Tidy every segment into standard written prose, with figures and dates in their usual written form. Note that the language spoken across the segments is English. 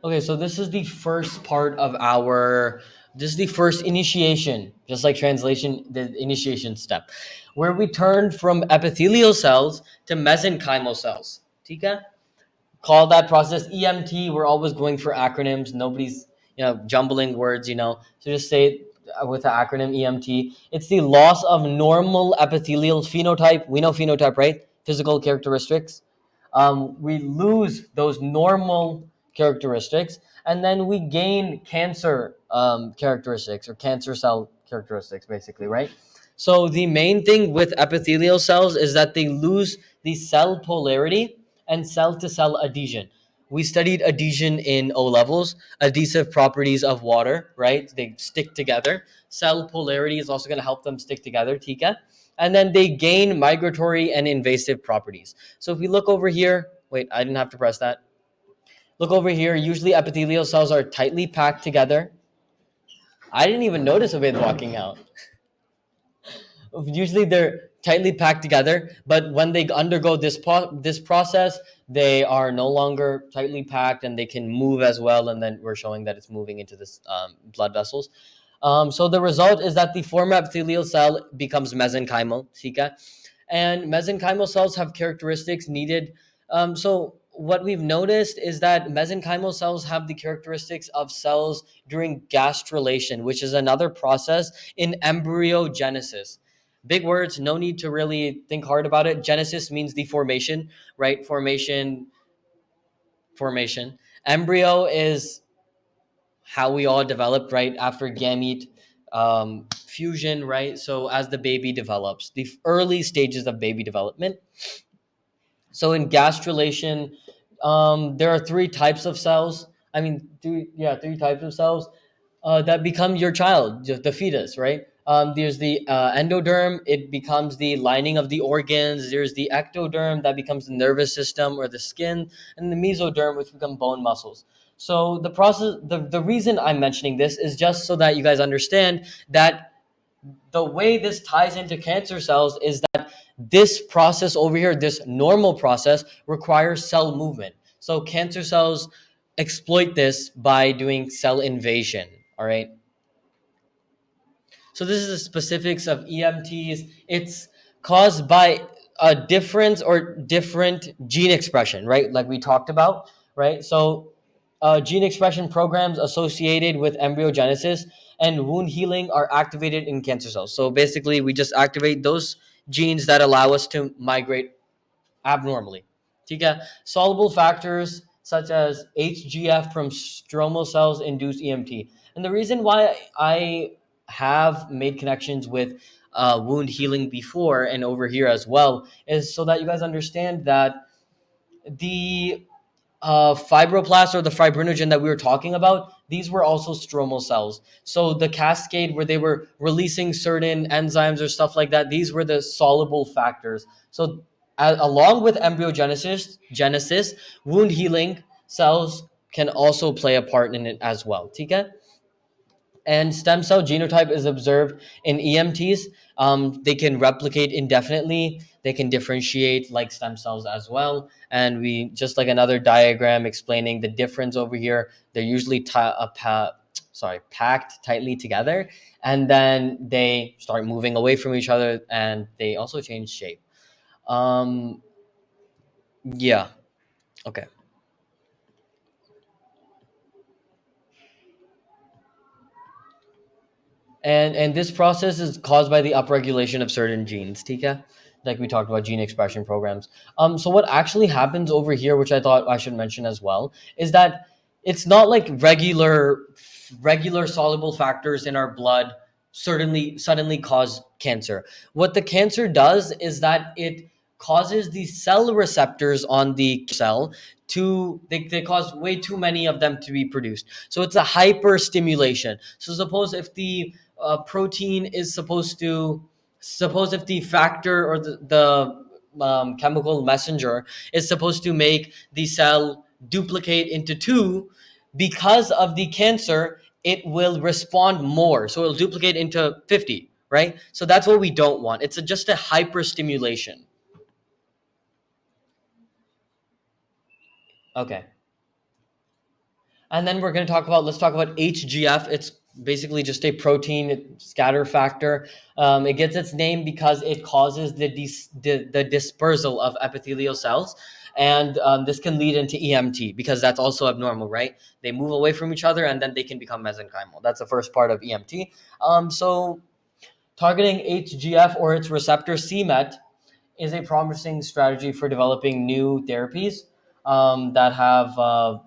Okay, so this is the first part of our, this is the first initiation, just like translation, the initiation step, where we turn from epithelial cells to mesenchymal cells. Tika? Call that process EMT. We're always going for acronyms. Nobody's, jumbling words, So just say it with the acronym EMT. It's the loss of normal epithelial phenotype. We know phenotype, right? Physical characteristics. We lose those normal characteristics, and then we gain cancer characteristics or cancer cell characteristics, basically, right? So the main thing with epithelial cells is that they lose the cell polarity and cell to cell adhesion. We studied adhesion in O levels, adhesive properties of water, right? They stick together. Cell polarity is also going to help them stick together, Tika. And then they gain migratory and invasive properties. So if we look over here, wait, I didn't have to press that. Look over here. Usually epithelial cells are tightly packed together. I didn't even notice a bit walking out. Usually they're tightly packed together, but when they undergo this process, they are no longer tightly packed and they can move as well. And then we're showing that it's moving into this blood vessels. So the result is that the former epithelial cell becomes mesenchymal, Sika, and mesenchymal cells have characteristics needed. So what we've noticed is that mesenchymal cells have the characteristics of cells during gastrulation, which is another process in embryogenesis. Big words, no need to really think hard about it. Genesis means the formation, right? Formation. Embryo is how we all developed, right? After gamete fusion, right? So as the baby develops, the early stages of baby development. So in gastrulation, there are three types of cells. I mean, three types of cells that become your child, just the fetus, right? There's the endoderm, it becomes the lining of the organs. There's the ectoderm, that becomes the nervous system or the skin, and the mesoderm, which become bone muscles. So the process, the reason I'm mentioning this is just so that you guys understand that the way this ties into cancer cells is that this process over here, this normal process, requires cell movement. So cancer cells exploit this by doing cell invasion. All right. So this is the specifics of EMTs. It's caused by a difference or different gene expression, right? Like we talked about, right? So gene expression programs associated with embryogenesis and wound healing are activated in cancer cells. So basically, we just activate those genes that allow us to migrate abnormally. Soluble factors such as HGF from stromal cells induce EMT. And the reason why I have made connections with wound healing before and over here as well is so that you guys understand that the fibroblast or the fibrinogen that we were talking about, these were also stromal cells. So the cascade where they were releasing certain enzymes or stuff like that, these were the soluble factors. So along with embryogenesis, wound healing cells can also play a part in it as well. Tika? And stem cell genotype is observed in EMTs. They can replicate indefinitely. They can differentiate like stem cells as well. And we just like another diagram explaining the difference over here. They're usually packed tightly together, and then they start moving away from each other, and they also change shape. Um, yeah. Okay. And this process is caused by the upregulation of certain genes, Tika, like we talked about gene expression programs. So what actually happens over here, which I thought I should mention as well, is that it's not like regular soluble factors in our blood certainly suddenly cause cancer. What the cancer does is that it causes the cell receptors on the cell to they cause way too many of them to be produced. So it's a hyper stimulation. So suppose if the protein is suppose if the factor or the chemical messenger is supposed to make the cell duplicate into two, because of the cancer it will respond more, so it'll duplicate into 50, right? So that's what we don't want. It's just a hyper stimulation. Okay. And then let's talk about HGF. It's basically just a protein scatter factor. It gets its name because it causes the dispersal of epithelial cells. And this can lead into EMT because that's also abnormal, right? They move away from each other and then they can become mesenchymal. That's the first part of EMT. So targeting HGF or its receptor CMET is a promising strategy for developing new therapies that have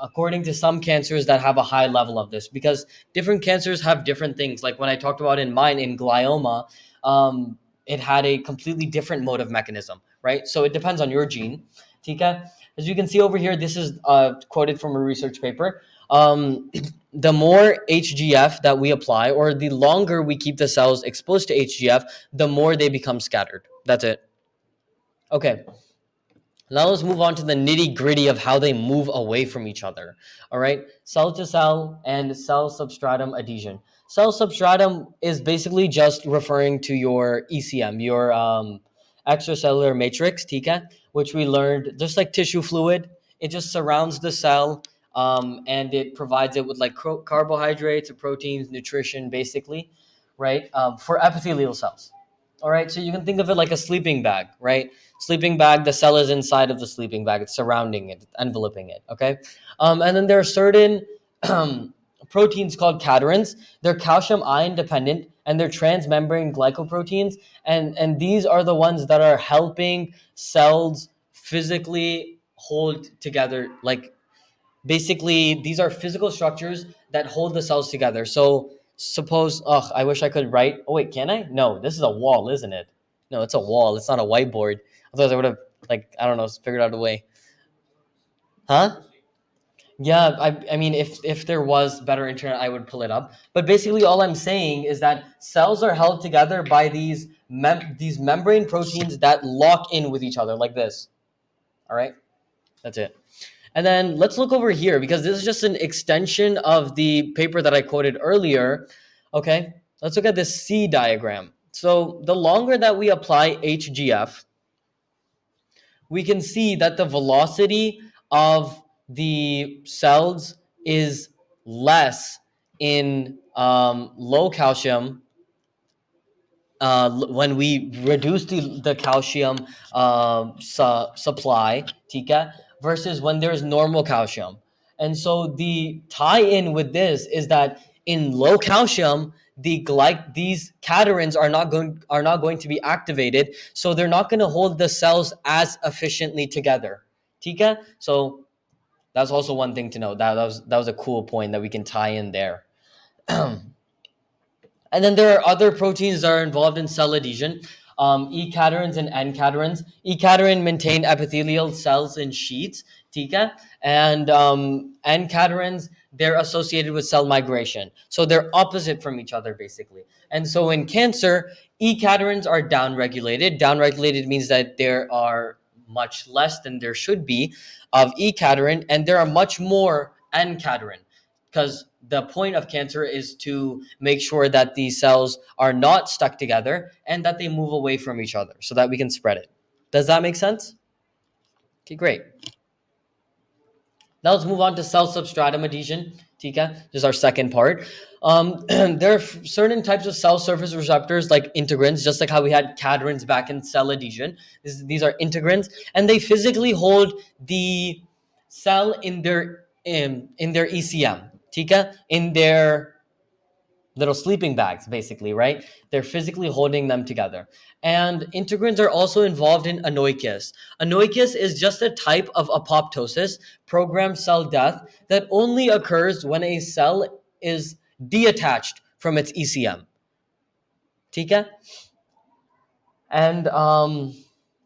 according to some cancers that have a high level of this, because different cancers have different things. Like when I talked about in mine, in glioma, it had a completely different mode of mechanism, right? So it depends on your gene. Tika, as you can see over here, this is quoted from a research paper. The more HGF that we apply, or the longer we keep the cells exposed to HGF, the more they become scattered. That's it. Okay. Now let's move on to the nitty gritty of how they move away from each other. All right, cell to cell and cell substratum adhesion. Cell substratum is basically just referring to your ECM, your extracellular matrix, TICA, which we learned just like tissue fluid. It just surrounds the cell and it provides it with like carbohydrates, proteins, nutrition, basically, right? For epithelial cells. All right, so you can think of it like a sleeping bag, right? Sleeping bag, the cell is inside of the sleeping bag, it's surrounding it, enveloping it. Okay, and then there are certain proteins called caterins. They're calcium ion dependent and they're transmembrane glycoproteins, and these are the ones that are helping cells physically hold together. Like basically these are physical structures that hold the cells together. So suppose, I wish I could write. Oh wait, can I? No, this is a wall, isn't it? No, it's a wall, it's not a whiteboard. Otherwise I would have, like, I don't know, figured out a way. Huh? Yeah, I mean, if there was better internet, I would pull it up. But basically all I'm saying is that cells are held together by these membrane proteins that lock in with each other like this. All right, that's it. And then let's look over here, because this is just an extension of the paper that I quoted earlier. Okay, let's look at this C diagram. So the longer that we apply HGF, we can see that the velocity of the cells is less in low calcium when we reduce the calcium supply, tika, versus when there's normal calcium. And so the tie-in with this is that in low calcium, these caterins are not going to be activated, so they're not going to hold the cells as efficiently together. Tika? So that's also one thing to know. That was a cool point that we can tie in there. And then there are other proteins that are involved in cell adhesion, E-caterins and N-caterins. E-caterin maintain epithelial cells in sheets, tika, and N-caterins, they're associated with cell migration. So they're opposite from each other, basically. And so in cancer, E-caterins are downregulated. Downregulated means that there are much less than there should be of E-caterin, and there are much more N-caterin, because the point of cancer is to make sure that these cells are not stuck together and that they move away from each other so that we can spread it. Does that make sense? Okay, great. Now let's move on to cell substratum adhesion. Tika, this is our second part. There are certain types of cell surface receptors like integrins, just like how we had caterins back in cell adhesion. These are integrins, and they physically hold the cell in their ECM. Tika, in their little sleeping bags, basically, right? They're physically holding them together. And integrins are also involved in anoikis. Anoikis is just a type of apoptosis, programmed cell death, that only occurs when a cell is detached from its ECM. Tika? And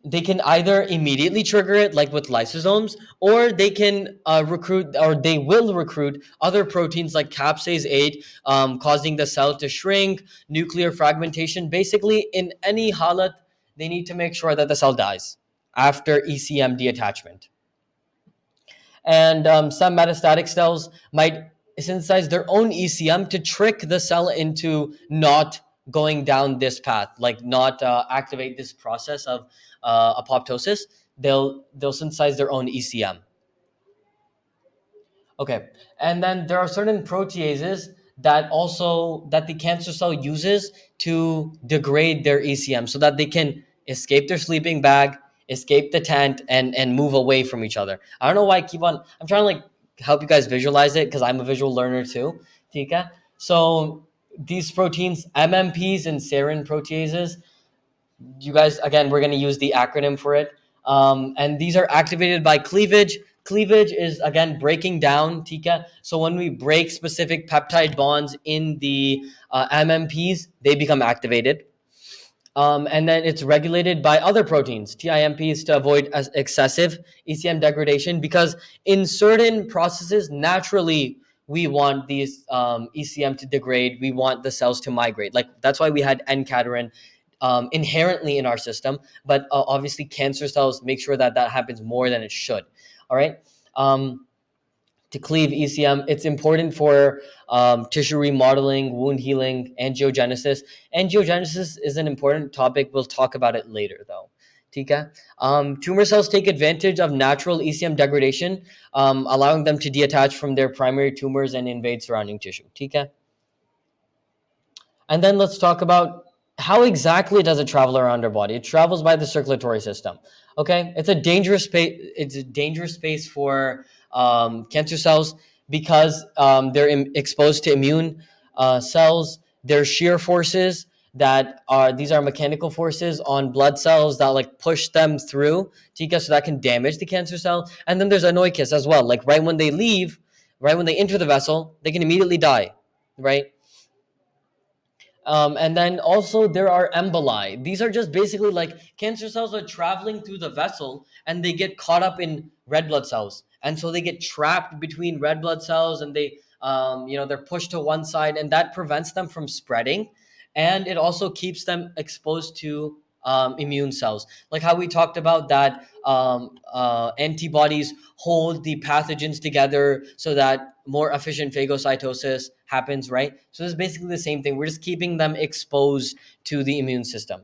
they can either immediately trigger it, like with lysosomes, or they can recruit, or they will recruit other proteins like capsase 8, causing the cell to shrink, nuclear fragmentation. Basically, in any halat, they need to make sure that the cell dies after ECM detachment. And some metastatic cells might synthesize their own ECM to trick the cell into not going down this path, like not activate this process of apoptosis. They'll synthesize their own ECM. Okay. And then there are certain proteases that the cancer cell uses to degrade their ECM so that they can escape their sleeping bag, escape the tent, and move away from each other. I don't know why I keep on I'm trying to like help you guys visualize it because I'm a visual learner too, Tika. So these proteins, MMPs and serine proteases, you guys, again, we're going to use the acronym for it. And these are activated by cleavage. Cleavage is, again, breaking down, Tika. So when we break specific peptide bonds in the MMPs, they become activated. And then it's regulated by other proteins, TIMPs, to avoid excessive ECM degradation, because in certain processes, naturally, we want these ECM to degrade. We want the cells to migrate. Like that's why we had N-cadherin inherently in our system. But obviously, cancer cells make sure that that happens more than it should. All right. To cleave ECM, it's important for tissue remodeling, wound healing, angiogenesis. Angiogenesis is an important topic. We'll talk about it later, though. Tika. Tumor cells take advantage of natural ECM degradation, allowing them to detach from their primary tumors and invade surrounding tissue. Tika. And then let's talk about how exactly does it travel around our body? It travels by the circulatory system. Okay, it's a dangerous space. It's a dangerous space for cancer cells because they're exposed to immune cells. There's shear forces that are these are mechanical forces on blood cells that like push them through Tika, so that can damage the cancer cell. And then there's anoikis as well. Like right when they leave, right when they enter the vessel, they can immediately die. Right. And then also there are emboli. These are just basically like cancer cells are traveling through the vessel and they get caught up in red blood cells. And so they get trapped between red blood cells and they're pushed to one side, and that prevents them from spreading. And it also keeps them exposed to immune cells. Like how we talked about that antibodies hold the pathogens together so that more efficient phagocytosis happens, right? So it's basically the same thing. We're just keeping them exposed to the immune system.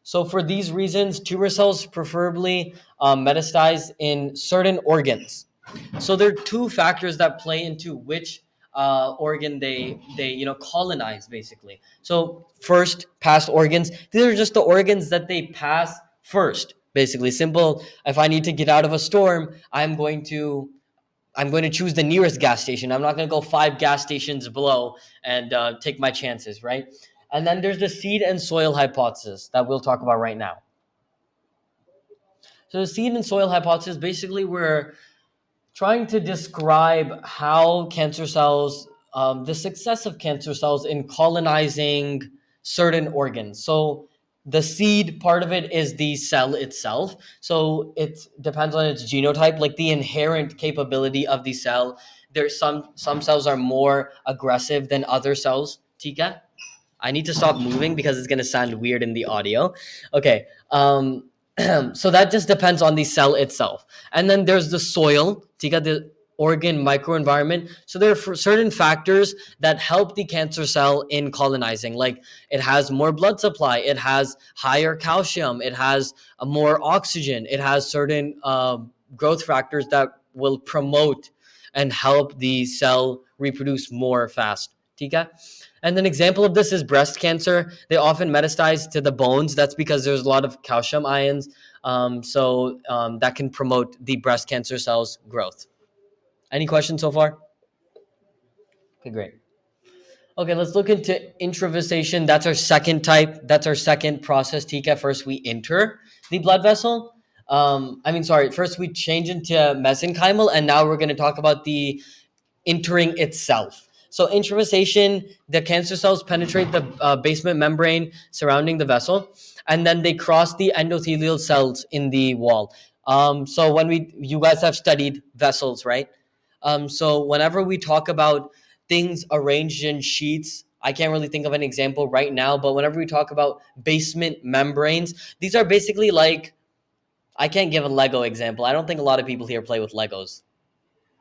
So for these reasons, tumor cells preferably metastasize in certain organs. So there are two factors that play into which organ they colonize basically. So first, past organs. These are just the organs that they pass first. Basically, simple. If I need to get out of a storm, I'm going to choose the nearest gas station. I'm not going to go 5 gas stations below and take my chances, right? And then there's the seed and soil hypothesis that we'll talk about right now. So the seed and soil hypothesis, basically we're trying to describe how cancer cells, the success of cancer cells in colonizing certain organs. So the seed part of it is the cell itself. So it depends on its genotype, like the inherent capability of the cell. There's some cells are more aggressive than other cells. Tika, I need to stop moving because it's going to sound weird in the audio. Okay. So that just depends on the cell itself. And then there's the soil, Tika, the organ microenvironment. So there are certain factors that help the cancer cell in colonizing. Like it has more blood supply, it has higher calcium, it has more oxygen, it has certain growth factors that will promote and help the cell reproduce more fast. Tika? And an example of this is breast cancer. They often metastasize to the bones. That's because there's a lot of calcium ions. That can promote the breast cancer cells' growth. Any questions so far? Okay, great. Okay, let's look into intravasation. That's our second type. That's our second process, Tika. First, we enter the blood vessel. First we change into mesenchymal, and now we're going to talk about the entering itself. So intravasation, the cancer cells penetrate the basement membrane surrounding the vessel, and then they cross the endothelial cells in the wall. So you guys have studied vessels, right? So whenever we talk about things arranged in sheets, I can't really think of an example right now, but whenever we talk about basement membranes, these are basically like, I can't give a Lego example. I don't think a lot of people here play with Legos.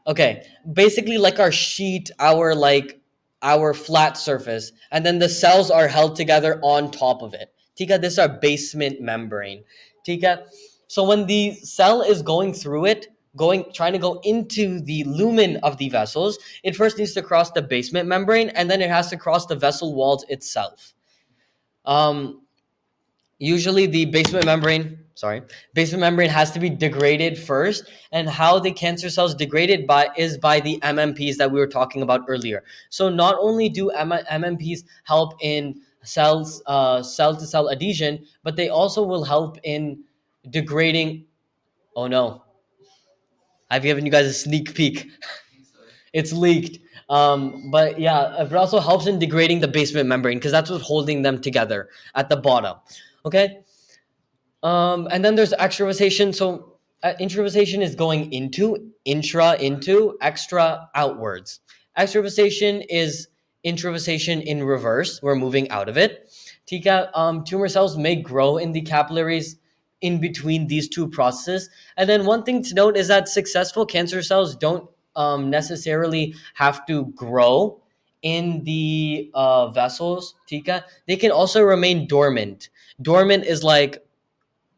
Okay, basically like our sheet, our flat surface, and then the cells are held together on top of it. Tika, this is our basement membrane. Tika, so when the cell is going through it, trying to go into the lumen of the vessels, it first needs to cross the basement membrane, and then it has to cross the vessel walls itself. Usually the basement membrane has to be degraded first, and how the cancer cells degraded by the MMPs that we were talking about earlier. So not only do MMPs help in cell to cell adhesion, but they also will help in degrading. Oh no, I've given you guys a sneak peek. It's leaked. But yeah, it also helps in degrading the basement membrane, because that's what's holding them together at the bottom. Okay. And then there's extravasation. So intravasation is going into, extra outwards. Extravasation is intravasation in reverse. We're moving out of it. Tumor cells may grow in the capillaries in between these two processes. And then one thing to note is that successful cancer cells don't necessarily have to grow in the vessels. They can also remain dormant. Dormant is like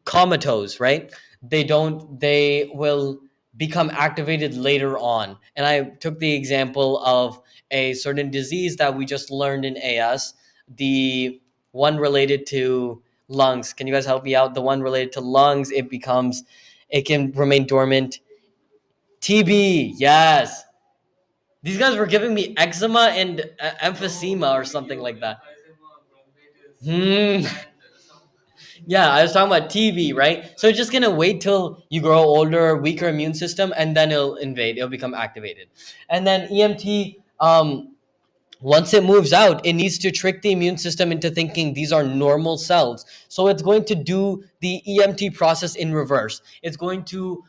comatose, right? They will become activated later on. And I took the example of a certain disease that we just learned in AS, the one related to lungs. Can you guys help me out? The one related to lungs, it can remain dormant. TB, yes. These guys were giving me eczema and emphysema or something like that. Hmm. Yeah, I was talking about TB, right? So it's just gonna wait till you grow older, weaker immune system, and then it'll invade. It'll become activated, and then EMT. Once it moves out, it needs to trick the immune system into thinking these are normal cells. So it's going to do the EMT process in reverse. It's going to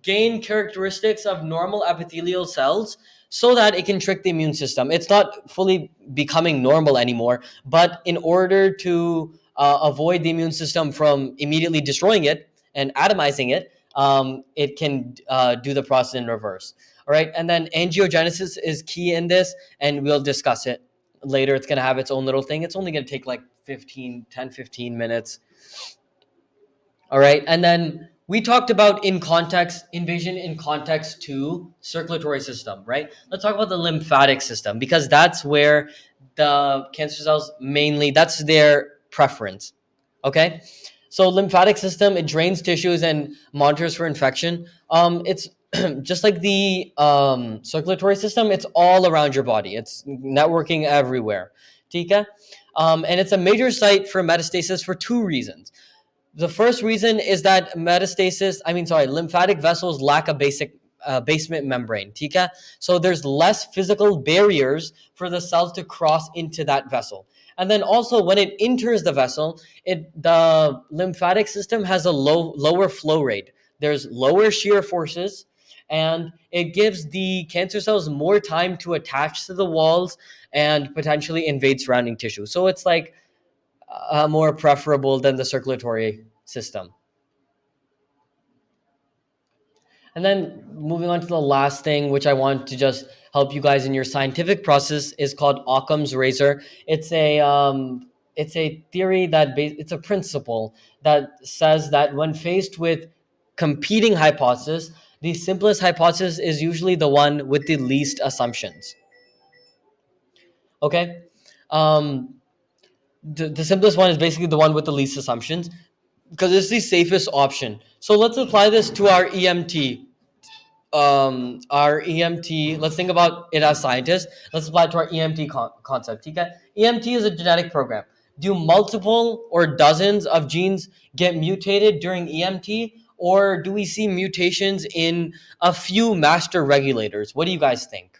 gain characteristics of normal epithelial cells so that it can trick the immune system. It's not fully becoming normal anymore, but in order to avoid the immune system from immediately destroying it and atomizing it, it can do the process in reverse. All right, and then angiogenesis is key in this, and we'll discuss it later. It's going to have its own little thing. It's only going to take like 15 minutes. All right, and then we talked about invasion in context to circulatory system, right? Let's talk about the lymphatic system, because that's where the cancer cells mainly, that's their preference. Okay, so lymphatic system, it drains tissues and monitors for infection. It's just like the circulatory system, it's all around your body. It's networking everywhere. Tika? And it's a major site for metastasis for two reasons. The first reason is that lymphatic vessels lack a basic basement membrane. Tika? So there's less physical barriers for the cell to cross into that vessel. And then also when it enters the vessel, the lymphatic system has a lower flow rate. There's lower shear forces, and it gives the cancer cells more time to attach to the walls and potentially invade surrounding tissue. So it's like more preferable than the circulatory system. And then moving on to the last thing, which I want to just help you guys in your scientific process, is called Occam's razor. It's a theory it's a principle that says that when faced with competing hypotheses, the simplest hypothesis is usually the one with the least assumptions. Okay. The simplest one is basically the one with the least assumptions, because it's the safest option. So let's apply this to our EMT. Let's think about it as scientists. Let's apply it to our EMT concept. Okay? EMT is a genetic program. Do multiple or dozens of genes get mutated during EMT, or do we see mutations in a few master regulators? What do you guys think?